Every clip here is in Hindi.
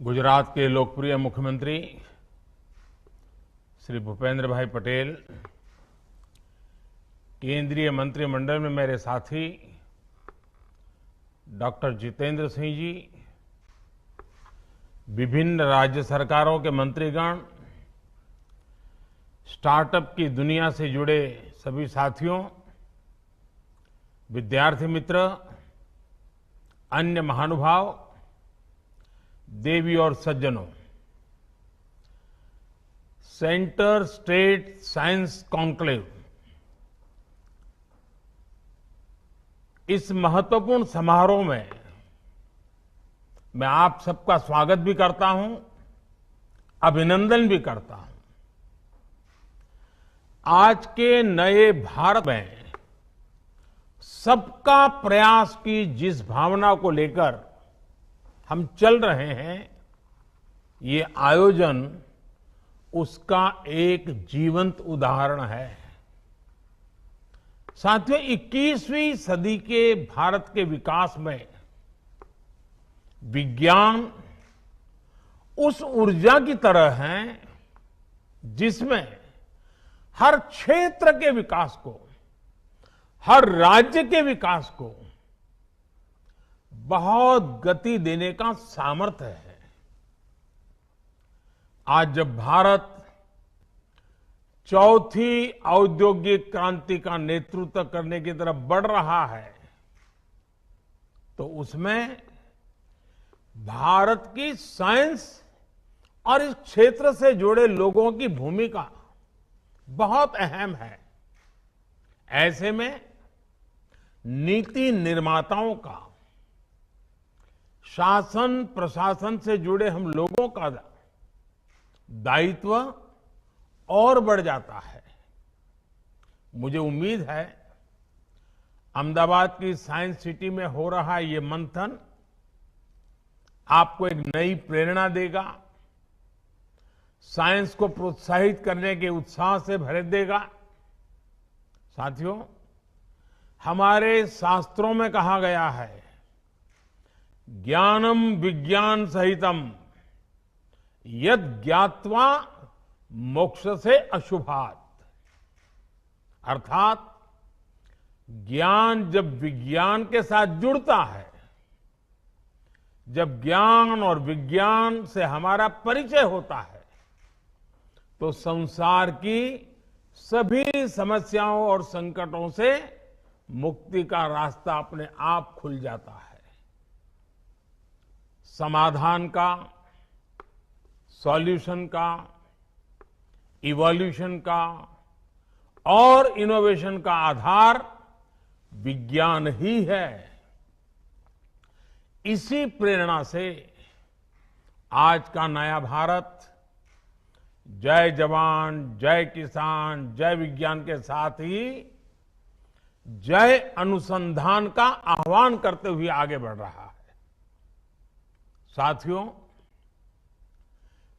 गुजरात के लोकप्रिय मुख्यमंत्री श्री भूपेंद्र भाई पटेल, केंद्रीय मंत्रिमंडल में मेरे साथी डॉक्टर जितेंद्र सिंह जी, विभिन्न राज्य सरकारों के मंत्रीगण, स्टार्टअप की दुनिया से जुड़े सभी साथियों, विद्यार्थी मित्र, अन्य महानुभाव, देवी और सज्जनों, सेंटर स्टेट साइंस कॉन्क्लेव इस महत्वपूर्ण समारोह में मैं आप सबका स्वागत भी करता हूं, अभिनंदन भी करता हूं। आज के नए भारत में सबका प्रयास की जिस भावना को लेकर हम चल रहे हैं, ये आयोजन उसका एक जीवंत उदाहरण है। साथियों, 21वीं सदी के भारत के विकास में विज्ञान उस ऊर्जा की तरह है जिसमें हर क्षेत्र के विकास को, हर राज्य के विकास को बहुत गति देने का सामर्थ्य है। आज जब भारत चौथी औद्योगिक क्रांति का नेतृत्व करने की तरफ बढ़ रहा है, तो उसमें भारत की साइंस और इस क्षेत्र से जुड़े लोगों की भूमिका बहुत अहम है। ऐसे में नीति निर्माताओं का, शासन प्रशासन से जुड़े हम लोगों का दायित्व और बढ़ जाता है। मुझे उम्मीद है अहमदाबाद की साइंस सिटी में हो रहा ये मंथन आपको एक नई प्रेरणा देगा, साइंस को प्रोत्साहित करने के उत्साह से भर देगा। साथियों, हमारे शास्त्रों में कहा गया है, ज्ञानम विज्ञान सहितम यद ज्ञात्वा मोक्ष से अशुभात। अर्थात ज्ञान जब विज्ञान के साथ जुड़ता है, जब ज्ञान और विज्ञान से हमारा परिचय होता है, तो संसार की सभी समस्याओं और संकटों से मुक्ति का रास्ता अपने आप खुल जाता है। समाधान का, सॉल्यूशन का, इवोल्यूशन का और इनोवेशन का आधार विज्ञान ही है। इसी प्रेरणा से आज का नया भारत जय जवान, जय किसान, जय विज्ञान के साथ ही जय अनुसंधान का आह्वान करते हुए आगे बढ़ रहा है। साथियों,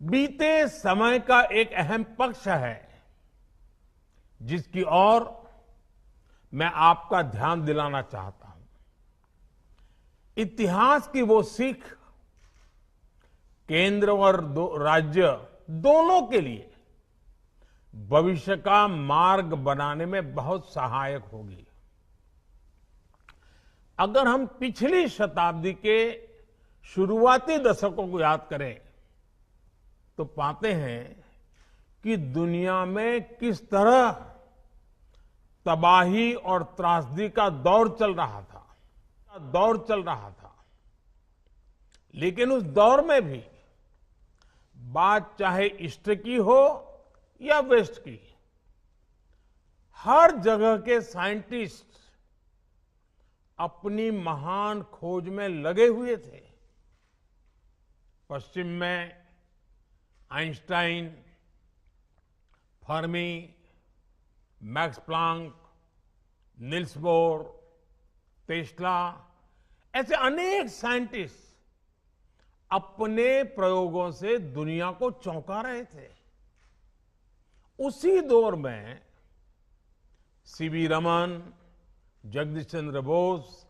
बीते समय का एक अहम पक्ष है जिसकी ओर मैं आपका ध्यान दिलाना चाहता हूं। इतिहास की वो सीख केंद्र और राज्य दोनों के लिए भविष्य का मार्ग बनाने में बहुत सहायक होगी। अगर हम पिछली शताब्दी के शुरुआती दशकों को याद करें तो पाते हैं कि दुनिया में किस तरह तबाही और त्रासदी का दौर चल रहा था। लेकिन उस दौर में भी बात चाहे ईस्ट की हो या वेस्ट की, हर जगह के साइंटिस्ट अपनी महान खोज में लगे हुए थे। पश्चिम में Einstein, Fermi, max Planck, Nils bore, Tesla, ऐसे अनेक साइंटिस्ट अपने प्रयोगों से दुनिया को चौंका रहे थे। उसी दौर में सीवी रमन, जगदीश चंद्र बोस,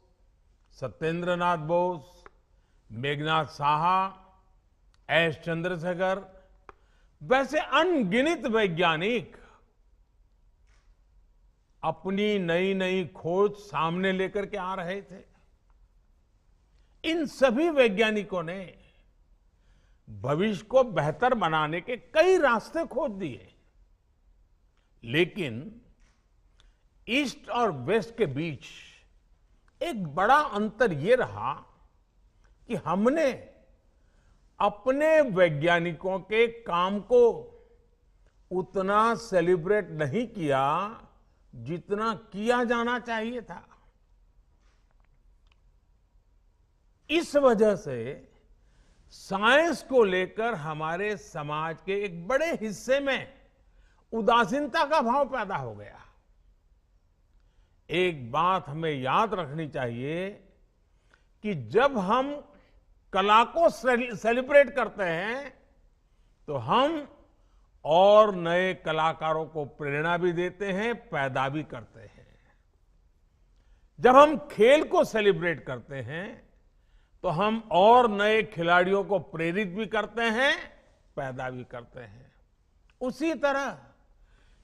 सत्येंद्र नाथ बोस, मेघनाथ साहा एस चंद्रशेखर, वैसे अनगिनत वैज्ञानिक अपनी नई नई खोज सामने लेकर के आ रहे थे। इन सभी वैज्ञानिकों ने भविष्य को बेहतर बनाने के कई रास्ते खोज दिए, लेकिन ईस्ट और वेस्ट के बीच एक बड़ा अंतर ये रहा कि हमने अपने वैज्ञानिकों के काम को उतना सेलिब्रेट नहीं किया जितना किया जाना चाहिए था। इस वजह से साइंस को लेकर हमारे समाज के एक बड़े हिस्से में उदासीनता का भाव पैदा हो गया। एक बात हमें याद रखनी चाहिए कि जब हम कला को सेलिब्रेट करते हैं तो हम और नए कलाकारों को प्रेरणा भी देते हैं, पैदा भी करते हैं। जब हम खेल को सेलिब्रेट करते हैं तो हम और नए खिलाड़ियों को प्रेरित भी करते हैं, पैदा भी करते हैं। उसी तरह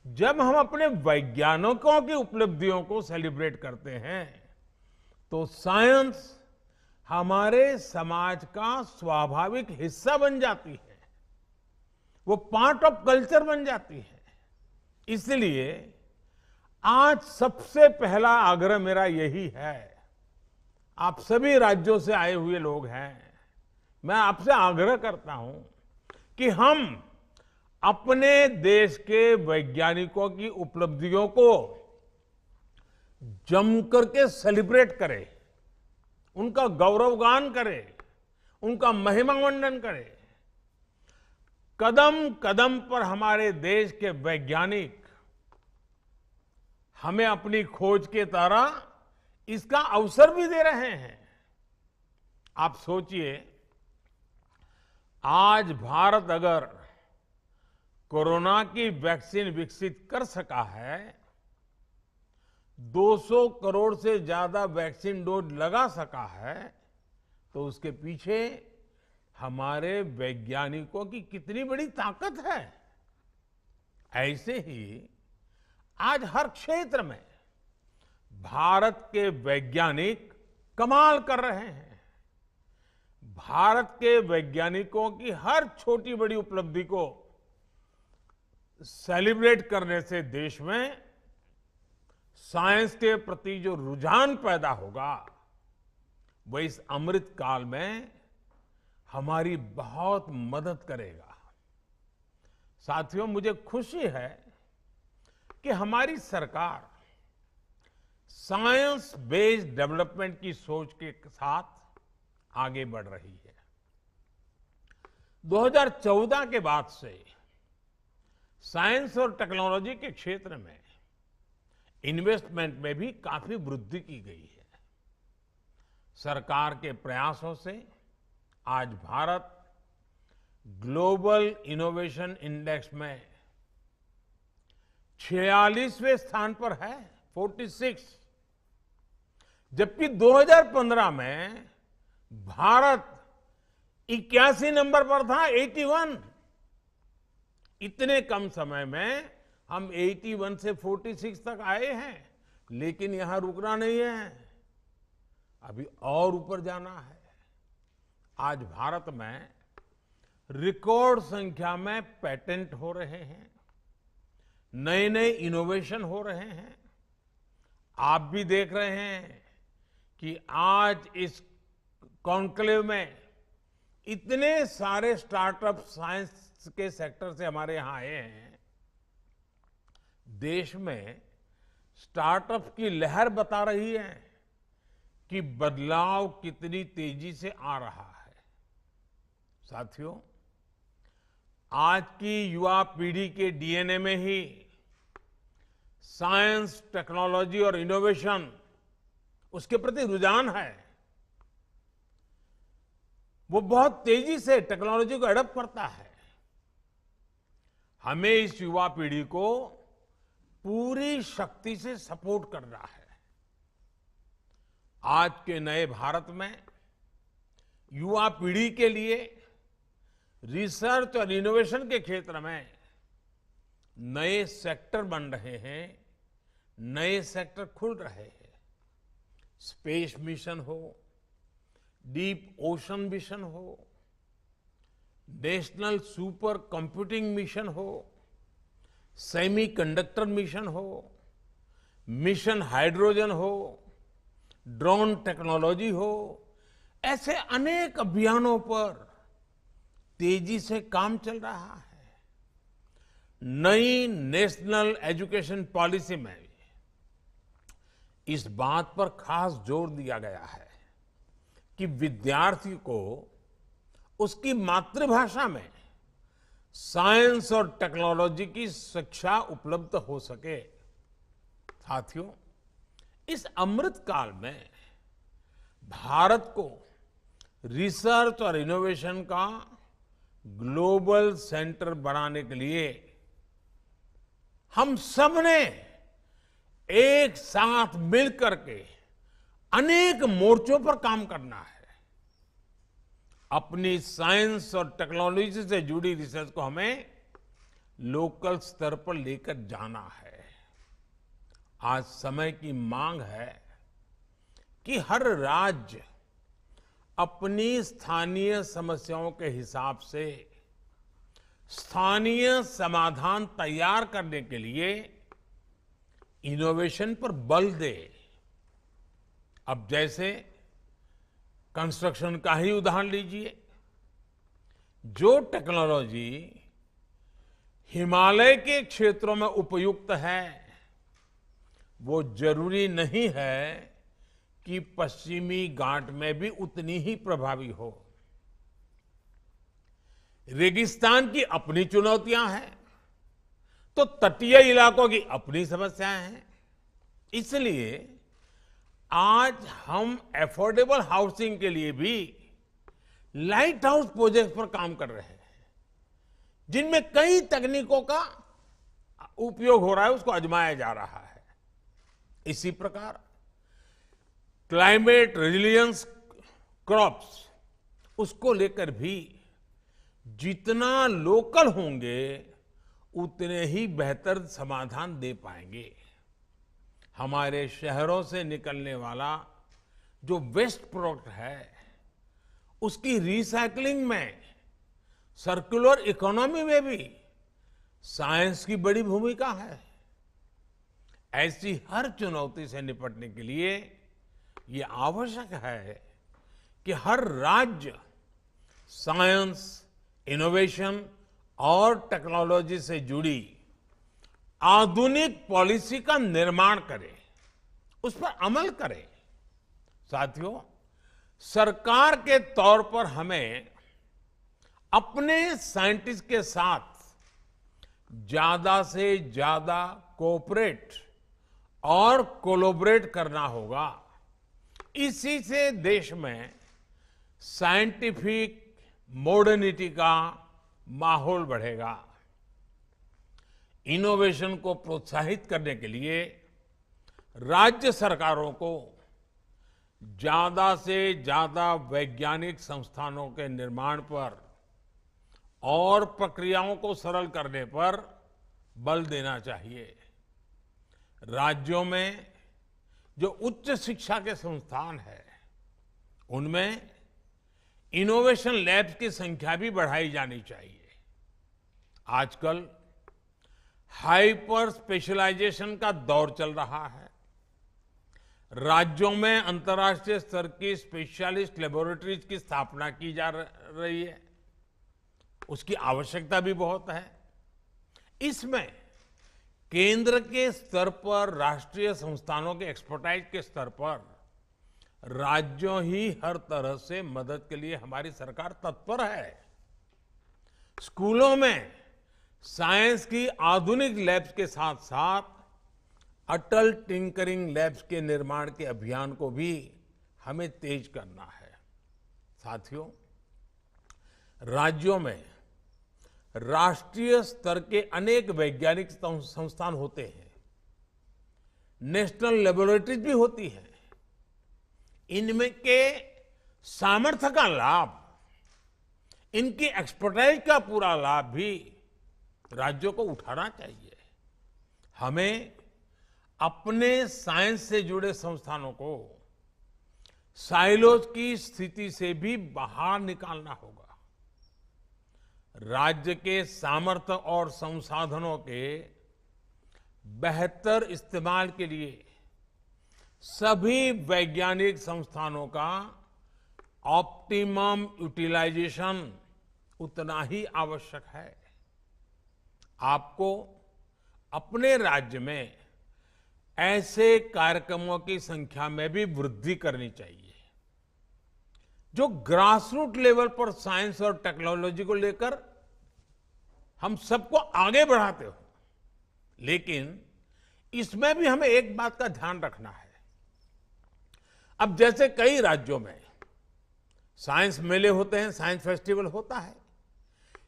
जब हम अपने वैज्ञानिकों की उपलब्धियों को सेलिब्रेट करते हैं तो साइंस हमारे समाज का स्वाभाविक हिस्सा बन जाती है, वो पार्ट ऑफ कल्चर बन जाती है। इसलिए आज सबसे पहला आग्रह मेरा यही है, आप सभी राज्यों से आए हुए लोग हैं, मैं आपसे आग्रह करता हूं कि हम अपने देश के वैज्ञानिकों की उपलब्धियों को जम करके सेलिब्रेट करें, उनका गौरवगान करें, उनका महिमामंडन करें। कदम कदम पर हमारे देश के वैज्ञानिक हमें अपनी खोज के तरह इसका अवसर भी दे रहे हैं। आप सोचिए, आज भारत अगर कोरोना की वैक्सीन विकसित कर सका है, 200 करोड़ से ज्यादा वैक्सीन डोज लगा सका है, तो उसके पीछे हमारे वैज्ञानिकों की कितनी बड़ी ताकत है। ऐसे ही आज हर क्षेत्र में भारत के वैज्ञानिक कमाल कर रहे हैं। भारत के वैज्ञानिकों की हर छोटी बड़ी उपलब्धि को सेलिब्रेट करने से देश में साइंस के प्रति जो रुझान पैदा होगा, वह इस अमृत काल में हमारी बहुत मदद करेगा। साथियों, मुझे खुशी है कि हमारी सरकार साइंस बेस्ड डेवलपमेंट की सोच के साथ आगे बढ़ रही है। 2014 के बाद से साइंस और टेक्नोलॉजी के क्षेत्र में इन्वेस्टमेंट में भी काफी वृद्धि की गई है। सरकार के प्रयासों से आज भारत ग्लोबल इनोवेशन इंडेक्स में 46वें स्थान पर है, 46। जबकि 2015 में भारत 81 नंबर पर था, 81। इतने कम समय में हम 81 से 46 तक आए हैं, लेकिन यहां रुकना नहीं है, अभी और ऊपर जाना है। आज भारत में रिकॉर्ड संख्या में पेटेंट हो रहे हैं, नए नए इनोवेशन हो रहे हैं। आप भी देख रहे हैं कि आज इस कॉन्क्लेव में इतने सारे स्टार्टअप साइंस के सेक्टर से हमारे यहां आए हैं। देश में स्टार्टअप की लहर बता रही है कि बदलाव कितनी तेजी से आ रहा है। साथियों, आज की युवा पीढ़ी के डीएनए में ही साइंस, टेक्नोलॉजी और इनोवेशन, उसके प्रति रुझान है। वो बहुत तेजी से टेक्नोलॉजी को एडॉप्ट करता है। हमें इस युवा पीढ़ी को पूरी शक्ति से सपोर्ट करना है। आज के नए भारत में युवा पीढ़ी के लिए रिसर्च और इनोवेशन के क्षेत्र में नए सेक्टर बन रहे हैं, नए सेक्टर खुल रहे हैं। स्पेस मिशन हो, डीप ओशन मिशन हो, नेशनल सुपर कंप्यूटिंग मिशन हो, सेमीकंडक्टर मिशन हो, मिशन हाइड्रोजन हो, ड्रोन टेक्नोलॉजी हो, ऐसे अनेक अभियानों पर तेजी से काम चल रहा है। नई नेशनल एजुकेशन पॉलिसी में इस बात पर खास जोर दिया गया है कि विद्यार्थी को उसकी मातृभाषा में साइंस और टेक्नोलॉजी की शिक्षा उपलब्ध हो सके। साथियों, इस अमृत काल में भारत को रिसर्च और इनोवेशन का ग्लोबल सेंटर बनाने के लिए हम सब ने एक साथ मिलकर के अनेक मोर्चों पर काम करना है। अपनी साइंस और टेक्नोलॉजी से जुड़ी रिसर्च को हमें लोकल स्तर पर लेकर जाना है। आज समय की मांग है कि हर राज्य अपनी स्थानीय समस्याओं के हिसाब से स्थानीय समाधान तैयार करने के लिए इनोवेशन पर बल दे। अब जैसे कंस्ट्रक्शन का ही उदाहरण लीजिए। जो टेक्नोलॉजी हिमालय के क्षेत्रों में उपयुक्त है, वो जरूरी नहीं है कि पश्चिमी घाट में भी उतनी ही प्रभावी हो। रेगिस्तान की अपनी चुनौतियां हैं, तो तटीय इलाकों की अपनी समस्याएं हैं। इसलिए आज हम अफोर्डेबल हाउसिंग के लिए भी लाइट हाउस प्रोजेक्ट पर काम कर रहे हैं, जिनमें कई तकनीकों का उपयोग हो रहा है, उसको आजमाया जा रहा है। इसी प्रकार क्लाइमेट रेजिलियंस क्रॉप्स, उसको लेकर भी जितना लोकल होंगे उतने ही बेहतर समाधान दे पाएंगे। हमारे शहरों से निकलने वाला जो वेस्ट प्रोडक्ट है, उसकी रिसाइकलिंग में, सर्कुलर इकोनॉमी में भी साइंस की बड़ी भूमिका है। ऐसी हर चुनौती से निपटने के लिए ये आवश्यक है कि हर राज्य साइंस, इनोवेशन और टेक्नोलॉजी से जुड़ी आधुनिक पॉलिसी का निर्माण करे, उस पर अमल करे। साथियों, सरकार के तौर पर हमें अपने साइंटिस्ट के साथ ज्यादा से ज्यादा कोऑपरेट और कोलैबोरेट करना होगा। इसी से देश में साइंटिफिक मॉडर्निटी का माहौल बढ़ेगा। इनोवेशन को प्रोत्साहित करने के लिए राज्य सरकारों को ज्यादा से ज्यादा वैज्ञानिक संस्थानों के निर्माण पर और प्रक्रियाओं को सरल करने पर बल देना चाहिए। राज्यों में जो उच्च शिक्षा के संस्थान है, उनमें इनोवेशन लैब्स की संख्या भी बढ़ाई जानी चाहिए। आजकल हाइपर स्पेशलाइजेशन का दौर चल रहा है। राज्यों में अंतर्राष्ट्रीय स्तर की स्पेशलिस्ट लेबोरेटरीज की स्थापना की जा रही है। उसकी आवश्यकता भी बहुत है। इसमें केंद्र के स्तर पर, राष्ट्रीय संस्थानों के एक्सपर्टाइज के स्तर पर राज्यों ही हर तरह से मदद के लिए हमारी सरकार तत्पर है। स्कूलों में साइंस की आधुनिक लैब्स के साथ साथ अटल टिंकरिंग लैब्स के निर्माण के अभियान को भी हमें तेज करना है। साथियों, राज्यों में राष्ट्रीय स्तर के अनेक वैज्ञानिक संस्थान होते हैं, नेशनल लेबोरेटरीज भी होती हैं। इनमें के सामर्थ्य का लाभ इनकी एक्सपर्टाइज का पूरा लाभ भी राज्यों को उठाना चाहिए। हमें अपने साइंस से जुड़े संस्थानों को साइलोज की स्थिति से भी बाहर निकालना होगा। राज्य के सामर्थ्य और संसाधनों के बेहतर इस्तेमाल के लिए सभी वैज्ञानिक संस्थानों का ऑप्टिमम यूटिलाइजेशन उतना ही आवश्यक है। आपको अपने राज्य में ऐसे कार्यक्रमों की संख्या में भी वृद्धि करनी चाहिए जो ग्रासरूट लेवल पर साइंस और टेक्नोलॉजी को लेकर हम सबको आगे बढ़ाते हो। लेकिन इसमें भी हमें एक बात का ध्यान रखना है। अब जैसे कई राज्यों में साइंस मेले होते हैं, साइंस फेस्टिवल होता है,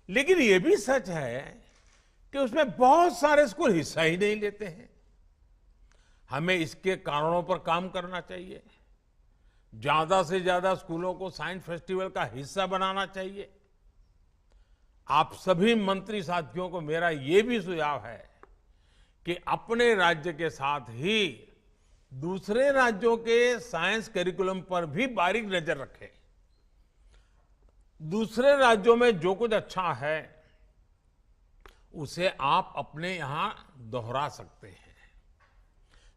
लेकिन यह भी सच है कि उसमें बहुत सारे स्कूल हिस्सा ही नहीं लेते हैं। हमें इसके कारणों पर काम करना चाहिए। ज्यादा से ज्यादा स्कूलों को साइंस फेस्टिवल का हिस्सा बनाना चाहिए। आप सभी मंत्री साथियों को मेरा ये भी सुझाव है कि अपने राज्य के साथ ही दूसरे राज्यों के साइंस करिकुलम पर भी बारीक नजर रखें। दूसरे राज्यों में जो कुछ अच्छा है उसे आप अपने यहां दोहरा सकते हैं।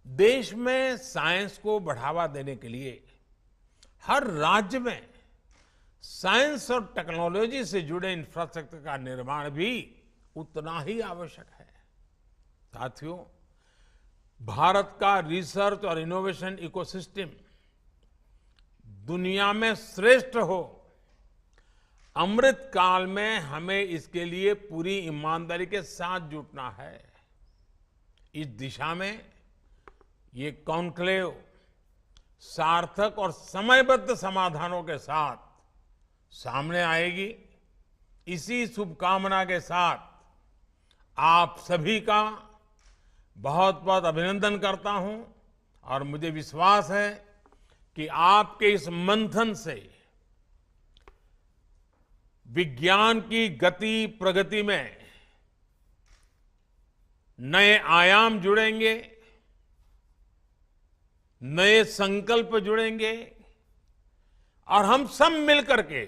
देश में साइंस को बढ़ावा देने के लिए हर राज्य में साइंस और टेक्नोलॉजी से जुड़े इंफ्रास्ट्रक्चर का निर्माण भी उतना ही आवश्यक है। साथियों, भारत का रिसर्च और इनोवेशन इकोसिस्टम दुनिया में श्रेष्ठ हो, अमृत काल में हमें इसके लिए पूरी ईमानदारी के साथ जुटना है। इस दिशा में ये कॉन्क्लेव सार्थक और समयबद्ध समाधानों के साथ सामने आएगी। इसी शुभकामना के साथ आप सभी का बहुत बहुत अभिनंदन करता हूं और मुझे विश्वास है कि आपके इस मंथन से विज्ञान की गति प्रगति में नए आयाम जुड़ेंगे, नए संकल्प जुड़ेंगे और हम सब मिलकर के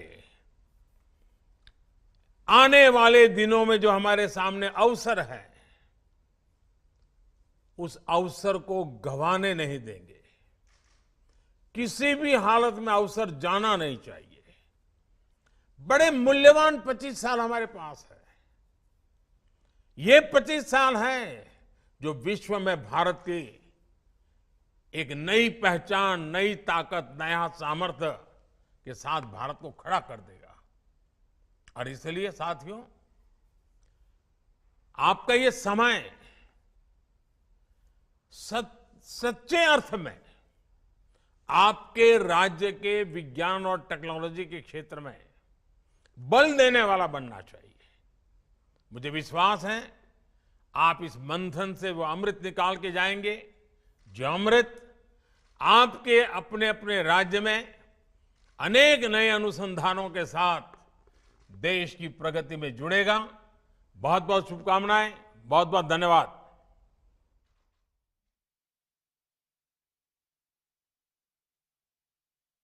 आने वाले दिनों में जो हमारे सामने अवसर है उस अवसर को गंवाने नहीं देंगे। किसी भी हालत में अवसर जाना नहीं चाहिए। बड़े मूल्यवान 25 साल हमारे पास है। ये 25 साल हैं जो विश्व में भारत की एक नई पहचान, नई ताकत, नया सामर्थ्य के साथ भारत को खड़ा कर देगा। और इसलिए साथियों, आपका ये समय सच्चे अर्थ में आपके राज्य के विज्ञान और टेक्नोलॉजी के क्षेत्र में बल देने वाला बनना चाहिए। मुझे विश्वास है आप इस मंथन से वो अमृत निकाल के जाएंगे जो अमृत आपके अपने अपने राज्य में अनेक नए अनुसंधानों के साथ देश की प्रगति में जुड़ेगा। बहुत बहुत शुभकामनाएं, बहुत बहुत धन्यवाद।